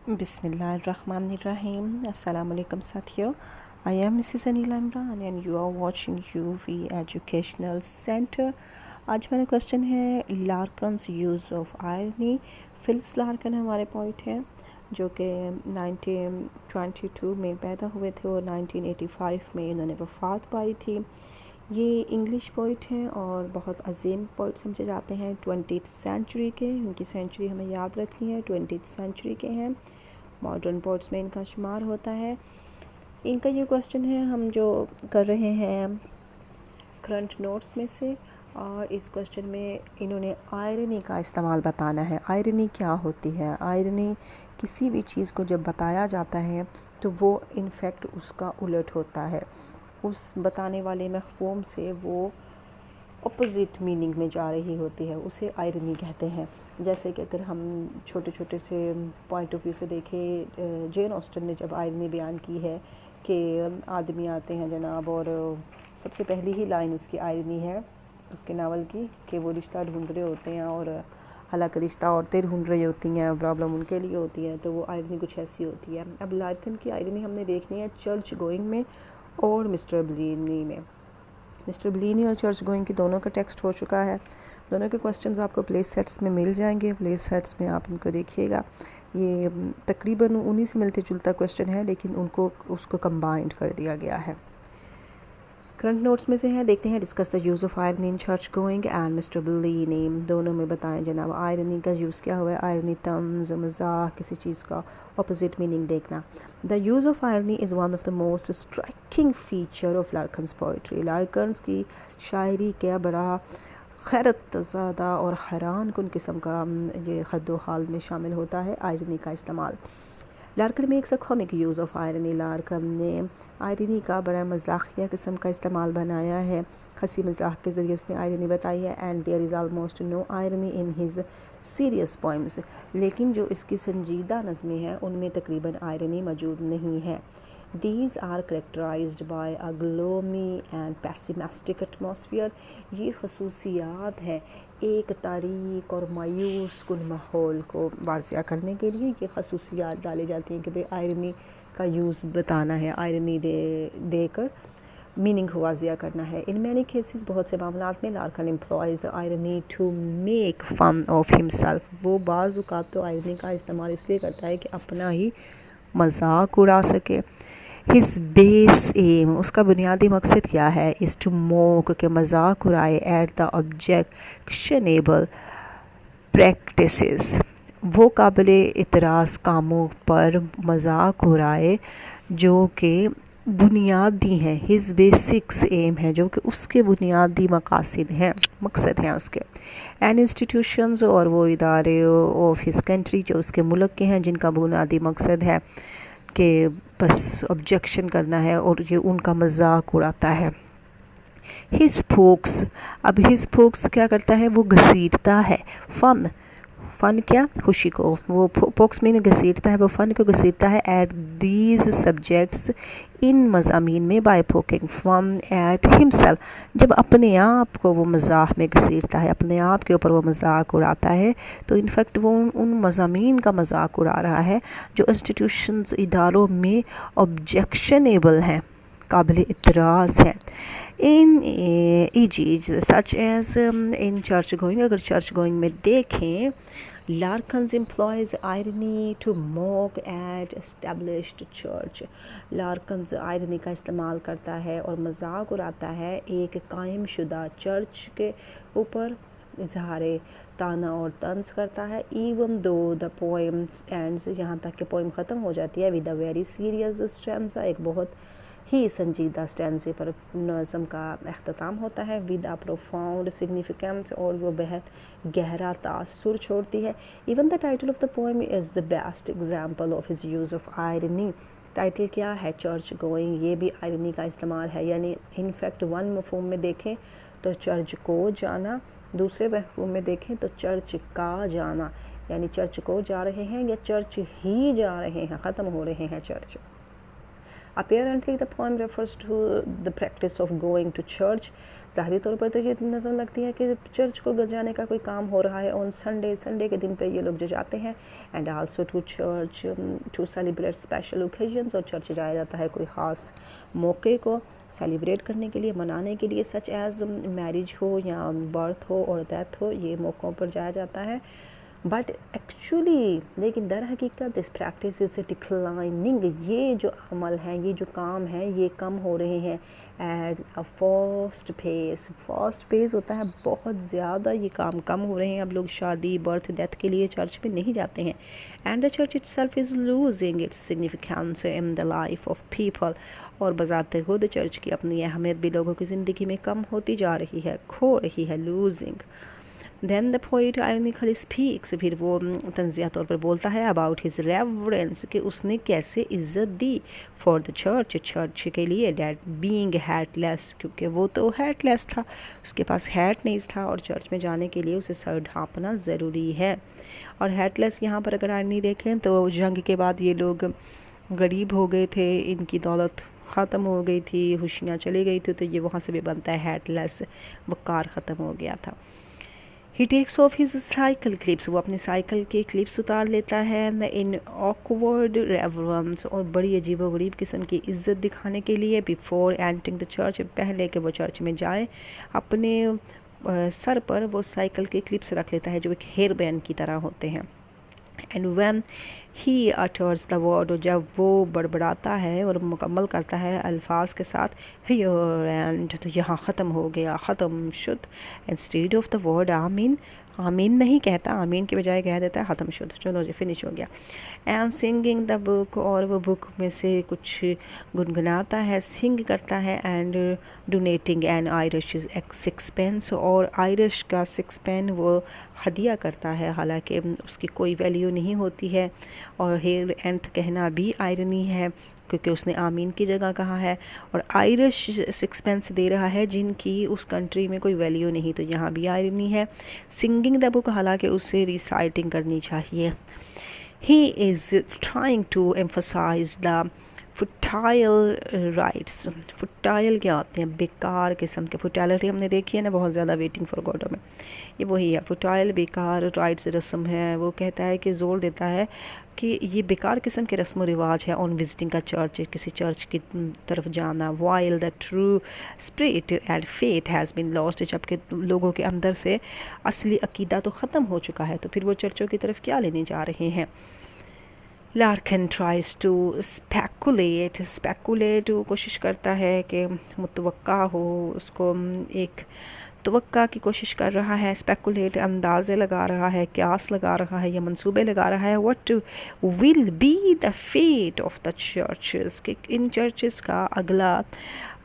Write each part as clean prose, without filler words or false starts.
बिस्मिल्लाहिर्रहमानिर्रहीम। अस्सलाम वालेकुम साथियों, I am Mrs Anila Imran and you are watching UV educational centre. आज मेरा क्वेश्चन है Larkin's use of irony. Philips Larkin हमारे पॉइंट हैं जो कि 1922 में पैदा हुए थे और 1985 में इन्होंने वफ़ात पाई थी। ये इंग्लिश पोइट हैं और बहुत अजीम पोइट समझे जाते हैं 20th सेंचुरी के। उनकी सेंचुरी हमें याद रखनी है, 20th सेंचुरी के हैं। मॉडर्न पोइट्स में इनका शुमार होता है। इनका ये क्वेश्चन है हम जो कर रहे हैं करंट नोट्स में से, और इस क्वेश्चन में इन्होंने आयरनी का इस्तेमाल बताना है। आयरनी क्या होती है? आयरनी किसी भी चीज़ को जब बताया जाता है तो वो इनफैक्ट उसका उलट होता है, उस बताने वाले मफ़हूम से वो अपोजिट मीनिंग में जा रही होती है, उसे आयरनी कहते हैं। जैसे कि अगर हम छोटे छोटे से पॉइंट ऑफ व्यू से देखें, जेन ऑस्टन ने जब आयरनी बयान की है कि आदमी आते हैं जनाब, और सबसे पहली ही लाइन उसकी आयरनी है उसके नावल की कि वो रिश्ता ढूंढ रहे होते हैं और हालांकि रिश्ता औरतें ढूंढ रही होती हैं, प्रॉब्लम उनके लिए होती है, तो वो आयरनी कुछ ऐसी होती है। अब लार्कन की आयरनी हमने देखनी है चर्च गोइंग में और मिस्टर ब्लीनी में। मिस्टर ब्लीनी और चर्च गोइंग की दोनों का टेक्स्ट हो चुका है। दोनों के क्वेश्चंस आपको प्लेस सेट्स में मिल जाएंगे, प्लेस सेट्स में आप इनको देखिएगा। ये तकरीबन उन्हीं से मिलते जुलता क्वेश्चन है, लेकिन उनको उसको कंबाइंड कर दिया गया है। करंट नोट्स में से हैं, देखते हैं। Discuss the use of irony in church Going and Mr Bleaney. दोनों में बताएं जनाब आयरनी का यूज़ क्या हुआ है। आयरनी तंज, मज़ाक, किसी चीज़ का अपोजिट मीनिंग देखना। The use of irony is one of the most striking feature of Larkin's poetry. Larkin's की शायरी क्या बड़ा खैरत ज़्यादा और हैरान कुन किस्म का ये खद्दो हाल में शामिल होता है आयरनी का इस्तेमाल। लार्कन में एक कॉमिक यूज़ ऑफ आयरनी। लार्कन ने आयरनी का बड़ा मजाकिया किस्म का इस्तेमाल बनाया है, हंसी मजाक के ज़रिए उसने आयरनी बताई है। And there is almost no irony in his serious poems. लेकिन जो इसकी संजीदा नज़में हैं उनमें तकरीबन आयरनी मौजूद नहीं है। These are characterized by a gloomy and pessimistic atmosphere। ये खसूसियात है एक तारीक और मायूस कुन माहौल को वाज़िया करने के लिए ये खसूसियात डाली जाती हैं कि भाई आयरनी का यूज़ बताना है, आयरनी देकर मीनिंग को वाज़िया करना है। इन मैनी केसेस, बहुत से मामलात में, Larkin employs irony to make fun of himself. वो बाज़ औक़ात तो आयरनी का इस्तेमाल इसलिए करता है कि अपना ही मजाक उड़ा सके। हिज बेस एम, उसका बुनियादी मकसद क्या है? इज़ टू मोक, के मजाक उड़ाए, एट द ऑब्जेक्शनेबल प्रैक्टिसेस, वो काबिल इतराज़ कामों पर मजाक उड़ाए जो कि बुनियादी हैं। हिज बेसिक्स एम है जो कि उसके बुनियादी मकसद हैं उसके। एंड इंस्टीट्यूशंस, और वो इदारे ऑफ हिज कंट्री जो उसके मुल्क के हैं जिनका बुनियादी मकसद है कि बस ऑब्जेक्शन करना है, और ये उनका मजाक उड़ाता है। हिज फोक्स, अब हिज फोक्स क्या करता है? वो घसीटता है फ़न। फ़न क्या? खुशी को। वो फोक्स में घसीटता है, वो फ़न को घसीटता है एट दीज सब्जेक्ट्स, इन मज़ामीन में, by poking fun at himself, जब अपने आप को वो मजाक में घसीटता है, अपने आप के ऊपर वो मजाक उड़ाता है, तो इनफैक्ट वो उन मज़ामीन का मजाक उड़ा रहा है जो इंस्टीट्यूशंस, इदारों में ऑब्जेक्शनेबल हैं, काबिल इतराज़ हैं। In issues such as in church going, अगर चर्च गोइंग में देखें, Larkin's employs irony to mock at established church. Larkin's irony का इस्तेमाल करता है और मजाक उड़ाता है एक कायम शुदा चर्च के ऊपर, इजहार ताना और तंज करता है। Even though the poem ends, यहाँ तक कि पोएम ख़त्म हो जाती है, with a very serious stanza, एक बहुत ही संजीदा स्टैंजे पर नज़म का अख्ताम होता है। विद अ प्रोफाउंड सिग्निफिकेंस, और वो बेहद गहरा तासुर छोड़ती है। Even the title of the poem is the best example of his use of irony. Title क्या है? Church going. ये भी आयरनी का इस्तेमाल है, यानी इनफैक्ट वन मफहूम में देखें तो चर्च को जाना, दूसरे मफहूम में देखें तो चर्च का जाना, यानी चर्च को जा रहे हैं या चर्च ही जा रहे हैं, ख़त्म हो रहे हैं church. Apparently the poem refers to the practice of going to church. ज़ाहिरी तौर पर तो ये नज़र लगती है कि चर्च को जाने का कोई काम हो रहा है ऑन संडे के दिन पे ये लोग जो जाते हैं, and also to church to celebrate special occasions, और चर्च जाया जाता है कोई ख़ास मौके को सेलिब्रेट करने के लिए, मनाने के लिए, सच एज़ मैरिज हो या बर्थ हो और डेथ हो, ये मौक़ों पर जाया जाता है। बट एक्चुअली लेकिन दर हकीकत दिस प्रैक्टिस इज़ डिक्लाइनिंग, ये जो अमल है, ये जो काम है, ये कम हो रहे हैं एट अ फास्ट पेस होता है बहुत ज़्यादा, ये काम कम हो रहे हैं। अब लोग शादी बर्थ डेथ के लिए चर्च में नहीं जाते हैं, and the church itself is losing its significance in the life of people, और बजाते खुद चर्च की अपनी अहमियत भी लोगों की ज़िंदगी में कम होती जा रही है, खो रही है, losing. Then the poet ironically speaks, फिर वो तंज़िया तौर पर बोलता है about his reverence, कि उसने कैसे इज़्ज़त दी for the चर्च के लिए, that being hatless, क्योंकि वो तो hatless था, उसके पास hat नहीं था, और चर्च में जाने के लिए उसे सर ढाँपना ज़रूरी है। और hatless यहाँ पर अगर आयरनी देखें तो जंग के बाद ये लोग गरीब हो गए थे, इनकी दौलत ख़त्म हो गई थी, खुशियाँ चली गई थी, तो ये वहाँ से भी बनता है hatless, वक़ार ख़त्म हो गया था। He takes off his cycle clips, वो अपने साइकिल के क्लिप्स उतार लेता है इन ऑकवर्ड रेवरेंस, और बड़ी अजीब व गरीब किस्म की इज़्ज़त दिखाने के लिए, बिफोर एंटरिंग द चर्च, पहले कि वो चर्च में जाए, अपने सर पर वो साइकिल के क्लिप्स रख लेता है जो एक हेयर बैंड की तरह होते हैं। And when he utters the word, और जब वो बड़बड़ाता है और मुकम्मल करता है अल्फाज के साथ हियर एंड, तो यहाँ ख़त्म हो गया, ख़त्म शुद्ध, इंस्टेड ऑफ द वर्ड आमीन, आमीन नहीं कहता, आमीन के बजाय कह देता है ख़त्म शुद्ध, चलो जी फिनिश हो गया। एंड सिंगिंग द बुक, और वो बुक में से कुछ गुनगुनाता है, सिंग करता है, एंड डोनेटिंग एन आयरिश सिक्सपेंस, और आयरिश का सिक्सपेन वो हदिया करता है, हालांकि उसकी कोई वैल्यू नहीं होती है, और हेयर एंथ कहना भी आयरनी है क्योंकि उसने आमीन की जगह कहा है, और आयरिश सिक्सपेंस दे रहा है जिनकी उस कंट्री में कोई वैल्यू नहीं, तो यहाँ भी आयरनी है। सिंगिंग द बुक, हालांकि उसे रिसाइटिंग करनी चाहिए। He is trying to emphasise the futile rites, futile क्या होते हैं, बेकार किस्म के, फुटाइलिटी हमने देखी है ना बहुत ज़्यादा वेटिंग फॉर गॉडो में, ये वही है फुटाइल, बेकार, राइट्स रस्म है, वो कहता है कि ज़ोर देता है कि ये बेकार किस्म के रस्म व रिवाज है ऑन विजिटिंग का चर्च, किसी चर्च की तरफ जाना, while the true spirit and faith has been lost, जबकि लोगों के अंदर से असली अकीदा तो ख़त्म हो चुका है, तो फिर वो चर्चों की तरफ क्या लेने जा रहे हैं। लार्किन ट्राइज टू स्पेकुलेट, कोशिश करता है कि मुतवक्का हो, उसको एक तवक्का की कोशिश कर रहा है, स्पेकुलेट अंदाज़े लगा रहा है, क्यास लगा रहा है या मंसूबे लगा रहा है, what will be the fate of the churches, कि इन चर्चेस का अगला,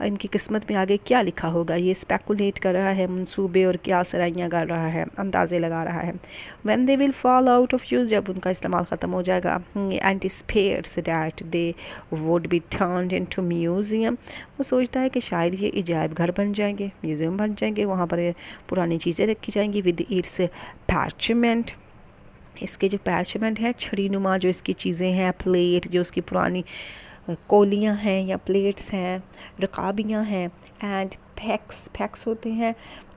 इनकी किस्मत में आगे क्या लिखा होगा, ये स्पेकुलेट कर रहा है, मंसूबे और क्यास राइयाँ कर रहा है, अंदाज़े लगा रहा है। When they will fall out of use, जब उनका इस्तेमाल ख़त्म हो जाएगा, anticipates that they would be turned into museum, वो सोचता है कि शायद ये इजायब घर बन जाएंगे, म्यूज़ियम बन जाएंगे, वहाँ पर पुरानी चीज़ें रखी जाएंगी, विद इट्स पैर्चमेंट, इसके जो पैर्चमेंट है, छड़ी नुमा जो इसकी चीज़ें हैं, प्लेट जो उसकी पुरानी कोलियाँ हैं या प्लेट्स हैं, रकाबियाँ हैं, एंड फैक्स होते हैं,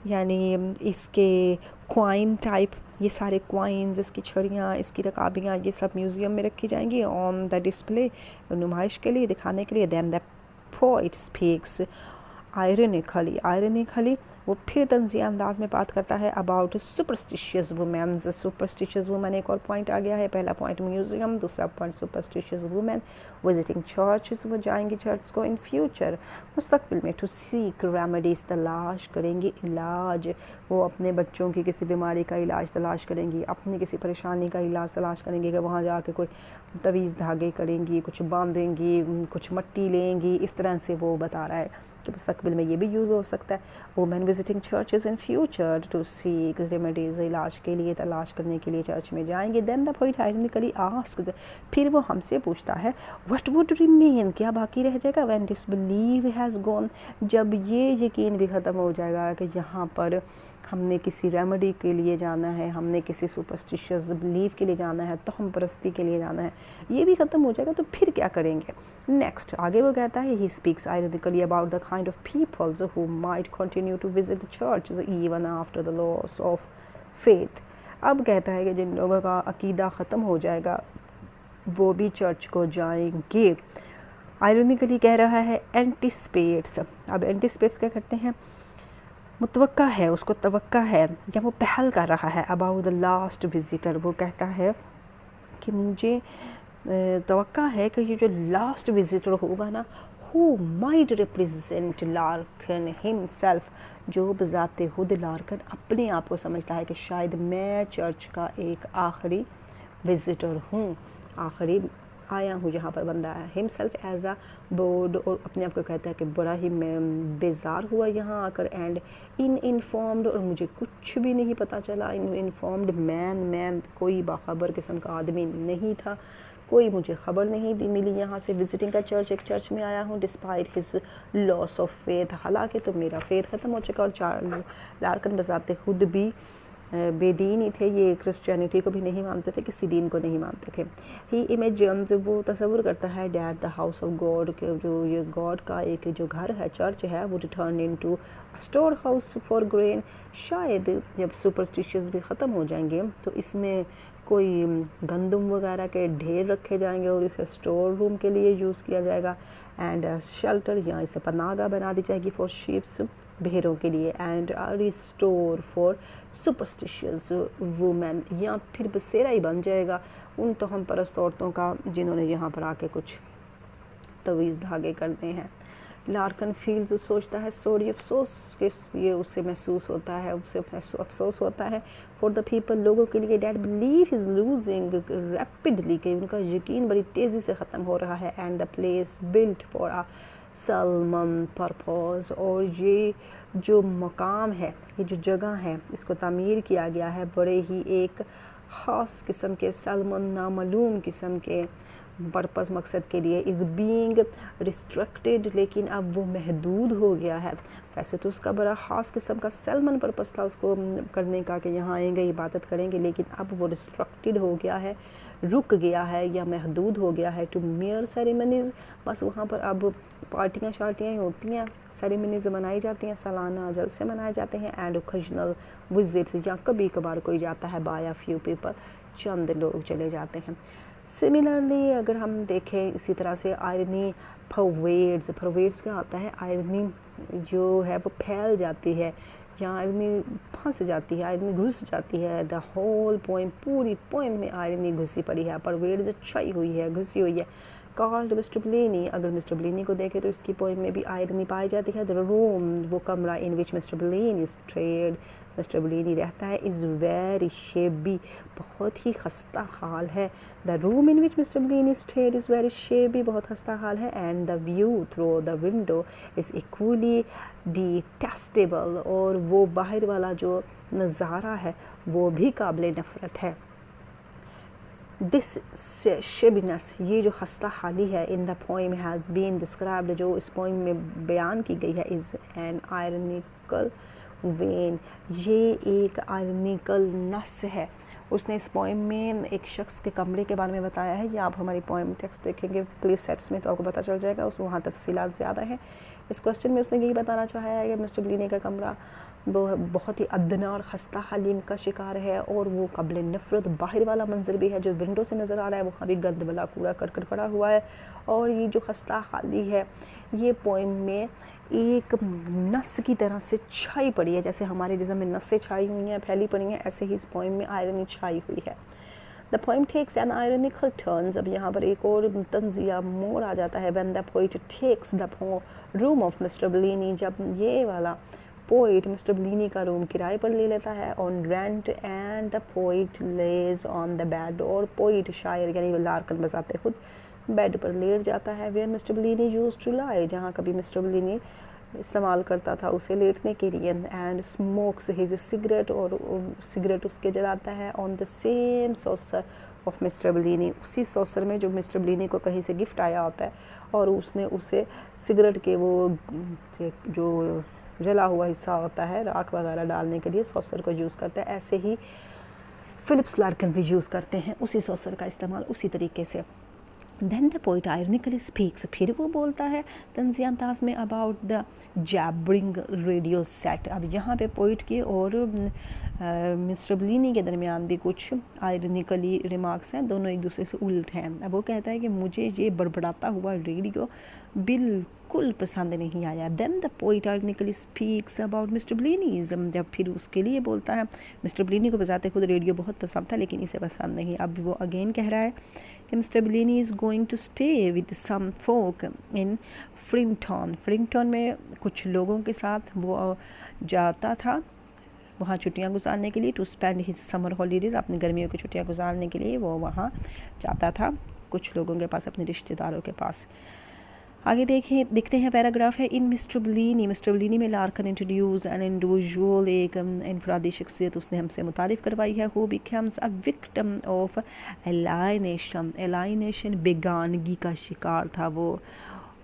यानी इसके क्वाइन टाइप, ये सारे क्वाइंस, इसकी छड़ियाँ, इसकी रकाबियाँ, ये सब म्यूज़ियम में रखी जाएंगी ऑन द डिस्प्ले, नुमाइश के लिए, दिखाने के लिए। Then the poet speaks ironically, वो फिर तंज़िया अंदाज में बात करता है about superstitious women, superstitious women एक और पॉइंट आ गया है, पहला पॉइंट म्यूज़ियम, दूसरा point superstitious women visiting churches, वो जाएंगे चर्च को इन फ्यूचर, मुस्तकबिल में, टू सीक रेमेडीज़, तलाश करेंगी इलाज, वो अपने बच्चों की किसी बीमारी का इलाज तलाश करेंगी, अपनी किसी परेशानी का इलाज तलाश करेंगी, कि वहाँ जाके कोई तवीज़ धागे करेंगी, कुछ बांधेंगी, कुछ मट्टी लेंगी, इस तरह से वो बता रहा है कि मुस्तकबिल में ये भी यूज़ हो सकता है। Women visiting churches in future to seek remedies, इलाज के लिए तलाश करने के लिए चर्च में जाएंगे। Then the poet ironically asked, फिर वो हमसे पूछता है, व्हाट वुड रिमेन, क्या बाकी रह जाएगा, व्हेन डिसबिलीव हैज़ गॉन, जब ये यकीन भी ख़त्म हो जाएगा कि यहाँ पर हमने किसी रेमेडी के लिए जाना है, हमने किसी सुपरस्टिशियस बिलीफ के लिए जाना है, तोहम परस्ती के लिए जाना है, ये भी ख़त्म हो जाएगा, तो फिर क्या करेंगे। नेक्स्ट आगे वो कहता है, he speaks ironically about the kind of peoples who might continue to visit the church even after the loss of faith. अब कहता है कि जिन लोगों का अकीदा ख़त्म हो जाएगा वो भी चर्च को जाएंगे। आयरनिकली कह रहा है एंटिसिपेट्स। अब एंटिसिपेट्स क्या करते हैं, मुतवक्का है, उसको तवक्का है या वो पहल कर रहा है। अबाउट द लास्ट विजिटर, वो कहता है कि मुझे तवक्का है कि ये जो लास्ट विजिटर होगा ना, हु माइट रिप्रेजेंट लार्कन हिमसेल्फ, जो बज़ाते खुद लार्कन अपने आप को समझता है कि शायद मैं चर्च का एक आखिरी विजिटर हूँ, आखिरी आया हूँ यहाँ पर बंदा है। हिमसेल्फ एज आ बोर्ड, और अपने आप को कहता है कि बड़ा ही मैं बेजार हुआ यहाँ आकर, एंड इन इन्फॉर्म्ड, और मुझे कुछ भी नहीं पता चला। इन इन्फॉर्म्ड मैन, मैं कोई बाखबर किस्म का आदमी नहीं था, कोई मुझे ख़बर नहीं दी मिली यहाँ से। विजिटिंग का चर्च, एक चर्च में आया हूँ despite his loss of faith, हालांकि तो मेरा फेथ ख़त्म हो चुका। और लार्कन बजाते खुद भी बेदीन ही थे, ये क्रिश्चियनिटी को भी नहीं मानते थे, किसी दीन को नहीं मानते थे। ही इमेजिन्स, वो तस्वुर करता है, that the house of God, के जो ये गॉड का एक जो घर है, चर्च है, वो return into store house for grain. शायद जब सुपरस्टिशियस भी ख़त्म हो जाएंगे तो इसमें कोई गंदम वगैरह के ढेर रखे जाएंगे और इसे स्टोर रूम के लिए यूज़ किया जाएगा। एंड शेल्टर, या इसे पनागा बना दी जाएगी फॉर शीप्स, भेड़ों के लिए। And restore for superstitious women, या फिर बसेरा ही बन जाएगा उन तोहम परस्त औरतों का जिन्होंने यहाँ पर आके कुछ तवीज़ धागे करते हैं। लार्कन फील्स, सोचता है, सॉरी, अफसोस, कि ये उससे महसूस होता है, उससे अफसोस होता है फॉर द पीपल, लोगों के लिए, that believe is losing rapidly, कि उनका यकीन बड़ी तेज़ी से ख़त्म हो रहा है। And the place built for uh Salomon purpose, और ये जो मकाम है, ये जो जगह है, इसको तामीर किया गया है बड़े ही एक ख़ास किस्म के, सलमन नामालूम किस्म के पर्पस, मकसद के लिए। इज़ बीइंग रिस्ट्रिक्टेड, लेकिन अब वो महदूद हो गया है। वैसे तो उसका बड़ा ख़ास किस्म का सलमन पर्पस था उसको करने का, कि यहाँ आएंगे इबादत करेंगे, लेकिन अब वो रिस्ट्रिक्टेड हो गया है, रुक गया है या महदूद हो गया है टू मेयर सेरेमनीज़। बस वहाँ पर अब पार्टियाँ शार्टियाँ होती हैं, सेरेमनीज़ मनाई जाती हैं, सालाना जलसे मनाए जाते हैं। एंड ओकेजनल विजिट्स, या कभी कभार कोई जाता है, बाय अ फ्यू पीपल, चंद लोग चले जाते हैं। सिमिलरली अगर हम देखें इसी तरह से आयरनी परवेड्स, परवेड्स क्या आता है, आयरनी जो है वो फैल जाती है, या आयरनी फंस जाती है, आयरनी घुस जाती है। द होल पोइम, पूरी पोइम में आयरनी घुसी पड़ी है, परवेड्स छाई हुई है, घुसी हुई है। कॉल्ड मिस्टर ब्लेनी, अगर मिस्टर ब्लेनी को देखें तो इसकी पोइम में भी आयरनी पाई जाती है। द रूम, वो कमरा इन which Mr Bleaney state, mister ब्लेनी रहता है, इज़ वेरी शेबी, बहुत ही खस्ता हाल है। The room in which Mr Bleaney stayed is very shabby, बहुत खस्ता हाल है। And the view through the window is equally detestable, और वो बाहर वाला जो नज़ारा है वो भी काबिल नफ़रत है। दिस शेबिनस, ये जो खस्ता हाली है, in the poem has been described, जो इस पोइम में बयान की गई है, इज़ एन आयरनिकल वेन, ये एक आयरनिकल नस है। उसने इस पोइम में एक शख्स के कमरे के बारे में बताया है। ये आप हमारी पोइम टेक्स्ट देखेंगे प्लेस सेट्स में तो आपको पता चल जाएगा, उस वहाँ तफसीलात ज़्यादा हैं। इस क्वेश्चन में उसने यही बताना चाहा है कि मिस्टर ब्लेनी का कमरा वो बहुत ही अदना और खस्ता हालीम का शिकार है, और वो काबिल नफ़रत बाहर वाला मंजर भी है जो विंडो से नज़र आ रहा है, वहाँ भी गंद वाला कूड़ा करकट पड़ा हुआ है। और ये जो खस्ता हाली है, ये पोइम में एक नस की तरह से छाई पड़ी है, जैसे हमारे जिस्म में नसें छाई हुई हैं, फैली पड़ी हैं, ऐसे ही इस पोइम में आयरनी छाई हुई है। The poem takes an ironical turns, अब यहाँ पर एक और तंजिया मोड़ आ जाता है। When the poet takes the room of Mr Bleaney, जब ये वाला पोइट मिस्टर ब्लेनी का रूम किराए पर ले लेता है, on rent, and the poet lays on the bed, और पोइट शायर यानी लार्कन बजाते खुद बेड पर लेट जाता है। Where Mr Bleaney used to lie, जहाँ कभी मिस्टर ब्लेनी इस्तेमाल करता था उसे लेटने के लिए। एंड स्मोक्स हिज सिगरेट, और सिगरेट उसके जलाता है। On the same saucer of Mr Bleaney, उसी सॉसर में जो मिस्टर ब्लेनी को कहीं से गिफ्ट आया होता है, और उसने उसे सिगरेट के वो जो जला हुआ हिस्सा होता है राख वगैरह डालने के लिए, सॉसर को यूज़ करते हैं। ऐसे ही फिलिप्स लार्किन भी यूज़ करते हैं उसी सॉसर का इस्तेमाल उसी तरीके से। Then the poet ironically speaks, फिर वो बोलता है तंज़िया अंदाज में about the jabbering radio set. अब यहाँ पे पोइट की और मिस्टर ब्लिनी के दरमियान भी कुछ आयरनिकली रिमार्क्स हैं, दोनों एक दूसरे से उल्ट हैं। अब वो कहता है कि मुझे ये बड़बड़ाता हुआ रेडियो बिल्कुल पसंद नहीं आया। Then the poet ironically speaks about Mr Bleaney, जब फिर उसके लिए बोलता है, मिस्टर ब्लिनी को बजाते खुद रेडियो बहुत पसंद था लेकिन इसे पसंद नहीं। अब वो अगेन कह रहा है कि Mr Bleaney is going to stay with some folk in Frinton. Frinton में कुछ लोगों के साथ वो जाता था वहाँ छुट्टियाँ गुजारने के लिए, to spend his summer holidays, अपनी गर्मियों की छुट्टियाँ गुजारने के लिए वो वहाँ जाता था कुछ लोगों के पास, अपने रिश्तेदारों के पास। आगे देखते हैं पैराग्राफ है, इन मिस्टर ब्लिनी में लार्कन इंट्रोड्यूस एन इंडिविजुअल, एक इनफरादी शख्सियत उसने हमसे मुतारिफ़ करवाई है, who becomes a victim of alienation, बेगानगी का शिकार था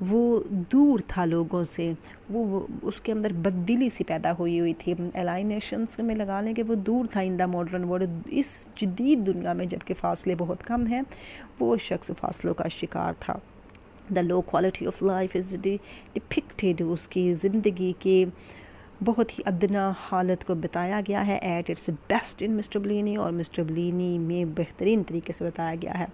वो दूर था लोगों से, वो उसके अंदर बददिली सी पैदा हुई थी। एलाइनेशंस में लगा लें कि वो दूर था इन द मॉडर्न वर्ल्ड, इस जदीद दुनिया में जबकि फ़ासले बहुत कम हैं, वो शख्स फ़ासलों का शिकार था। The low quality of life is depicted, उसकी ज़िंदगी के बहुत ही अदना हालत को बताया गया है at its best in Mr Bleaney, और मिस्टर ब्लिनी में बेहतरीन तरीके से बताया गया है।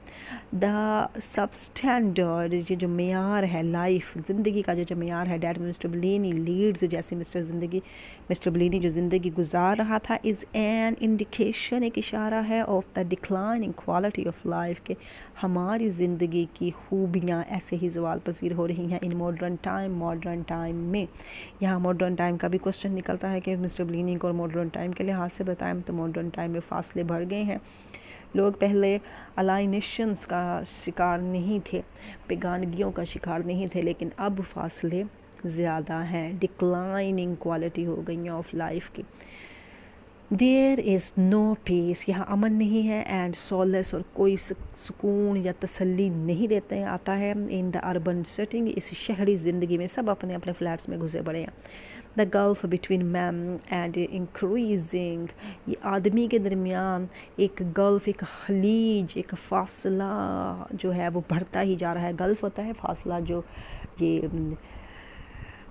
द सबस्टैंडर्ड, ये जो मेयार है लाइफ, ज़िंदगी का जो मेयार है, डैट मिस्टर ब्लिनी लीड्स, जैसे मिस्टर ब्लिनी जो ज़िंदगी गुजार रहा था, इज़ एन इंडिकेशन, एक इशारा है, of the declining quality of life, के हमारी ज़िंदगी की खूबियाँ ऐसे ही ज़वाल पसीर हो रही हैं इन मॉडर्न टाइम में। यहाँ मॉडर्न टाइम का भी क्वेश्चन निकलता है कि मिस्टर ब्लिनी को मॉडर्न टाइम के लिहाज से बताएं तो मॉडर्न टाइम में फ़ासले बढ़ गए हैं। लोग पहले अलाइनेशंस का शिकार नहीं थे, बेगानगियों का शिकार नहीं थे, लेकिन अब फ़ासले ज़्यादा हैं, डिक्लाइनिंग क्वालिटी हो गई है ऑफ लाइफ की। देयर इज़ नो पीस, यहाँ अमन नहीं है, एंड सोलेस, और कोई सुकून या तसल्ली नहीं देते हैं आता है इन द अर्बन सेटिंग, इस शहरी ज़िंदगी में सब अपने अपने फ्लैट्स में घुसे पड़े हैं। The gulf between man and increasing, ये आदमी के दरमियान एक गल्फ, एक खलीज, एक फासला जो है वो बढ़ता ही जा रहा है। गल्फ होता है फासला, जो ये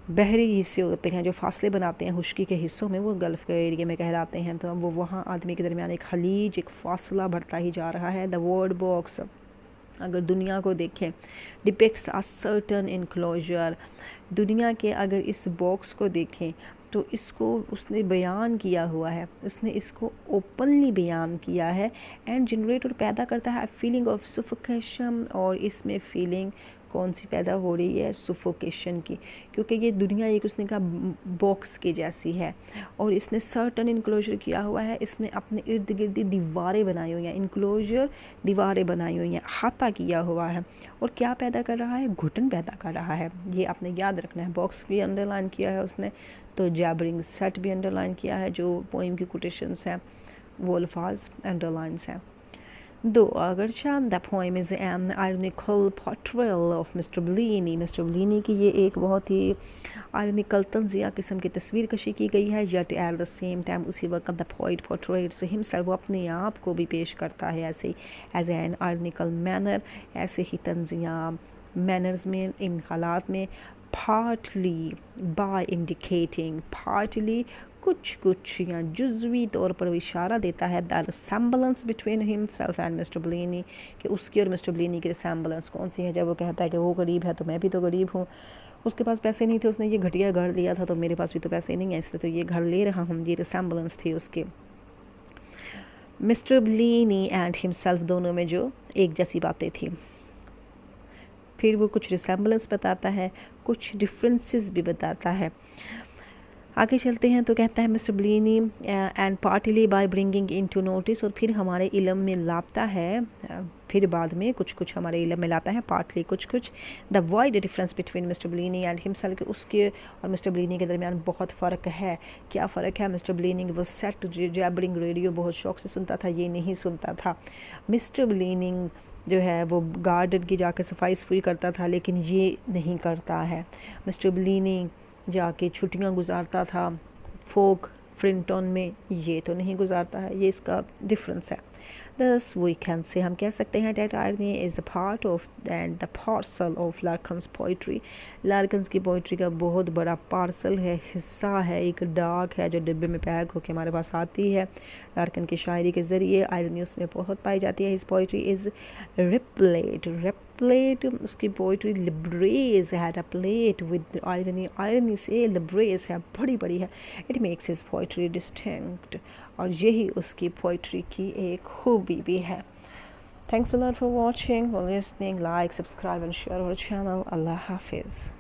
बहरी हिस्से होते हैं जो फासले बनाते हैं खुश्की के हिस्सों में, वो गल्फ़ के एरिया में कहलाते हैं। तो वो वहाँ आदमी के दरमियान एक खलीज, एक फासला बढ़ता ही जा रहा है। द वर्ड बॉक्स, अगर दुनिया को देखें, डिपिक्ट्स अ सर्टन इनक्लोजर, दुनिया के अगर इस बॉक्स को देखें तो इसको उसने बयान किया हुआ है, उसने इसको ओपनली बयान किया है, एंड जनरेट और पैदा करता है फीलिंग ऑफ सफोकेशन, और इसमें फीलिंग कौन सी पैदा हो रही है, सफोकेशन की, क्योंकि ये दुनिया एक उसने कहा बॉक्स के जैसी है, और इसने सर्टन इनक्लोजर किया हुआ है, इसने अपने इर्द गिर्द दीवारें बनाई हुई हैं, इनक्लोजर दीवारें बनाई हुई हैं, अहाता किया हुआ है, और क्या पैदा कर रहा है, घुटन पैदा कर रहा है। ये आपने याद रखना है। बॉक्स भी अंडरलाइन किया है उसने, तो जैबरिंग सेट भी अंडरलाइन किया है, जो पोइम की कोटेशंस हैं वो अल्फाज अंडरलाइंस हैं। दो अगरचा the poem is an ironical portrayal of Mr Bleaney की ये एक बहुत ही आयरनिकल तंजिया किस्म की तस्वीर कशी की गई है, yet at the same time उसी वक्त द पोइट पोर्ट्रेट्स हिमसेल्फ, वो अपने आप को भी पेश करता है ऐसे ही एज एन आयरनिकल मैनर, ऐसे ही तंजिया मैनर्स में, इन हालात में, पार्टली बाय इंडिकेटिंग, पार्टली कुछ या जुज़वी तौर पर इशारा देता है the resemblance between himself and Mr Bleaney, कि उसकी और मिस्टर ब्लिनी की रिसेम्बलेंस कौन सी है। जब वो कहता है कि वो गरीब है तो मैं भी तो गरीब हूँ, उसके पास पैसे नहीं थे, उसने ये घटिया घर लिया था, तो मेरे पास भी तो पैसे नहीं है इसलिए तो ये घर ले रहा हूँ, ये रिसेम्बलेंस थी उसकी। मिस्टर ब्लिनी एंड हिमसेल्फ दोनों में जो एक जैसी बातें थी। फिर वो कुछ रिसेम्बलेंस बताता है, कुछ डिफरेंसेस भी बताता है। आगे चलते हैं तो कहता है Mr Bleaney and partly by bringing into notice, और फिर हमारे इल्म में लाता है, फिर बाद में कुछ हमारे इल्म में लाता है, पार्टली कुछ the wide difference between Mr Bleaney and himself, उसके और मिस्टर ब्लिनी के दरमियान बहुत फ़र्क है। क्या फ़र्क है? मिस्टर ब्लिनी वो सेट जैबरिंग रेडियो बहुत शौक से सुनता था, ये नहीं सुनता था। मिस्टर ब्लिनी जो है वो गार्डन की जाकर सफाई करता था, लेकिन ये नहीं करता है। मिस्टर ब्लिनी जाके छुट्टियां गुजारता था फोक फ्रिंटन में, ये तो नहीं गुजारता है, ये इसका डिफरेंस है। Thus we can say, हम कह सकते हैं that irony is the part of and the parcel of Larkin's poetry। लार्कन्स की पोइट्री का बहुत बड़ा पार्सल है, हिस्सा है, एक डाक है जो डिब्बे में पैक होकर हमारे पास आती है। लार्कन की शायरी के ज़रिए आयरनी उसमें बहुत पाई जाती है। हिज पोइट्री इज़ रिप्लेट, उसकी पोइट्री लिब्रेज है, रिप्लेट विद आयरनी, आयरनी से लिब्रेज है, बड़ी बड़ी है। It makes his poetry distinct, और यही उसकी पोइट्री की एक खूबी भी है। Thanks a lot for watching, for listening, like, subscribe and share our channel. Allah Hafiz.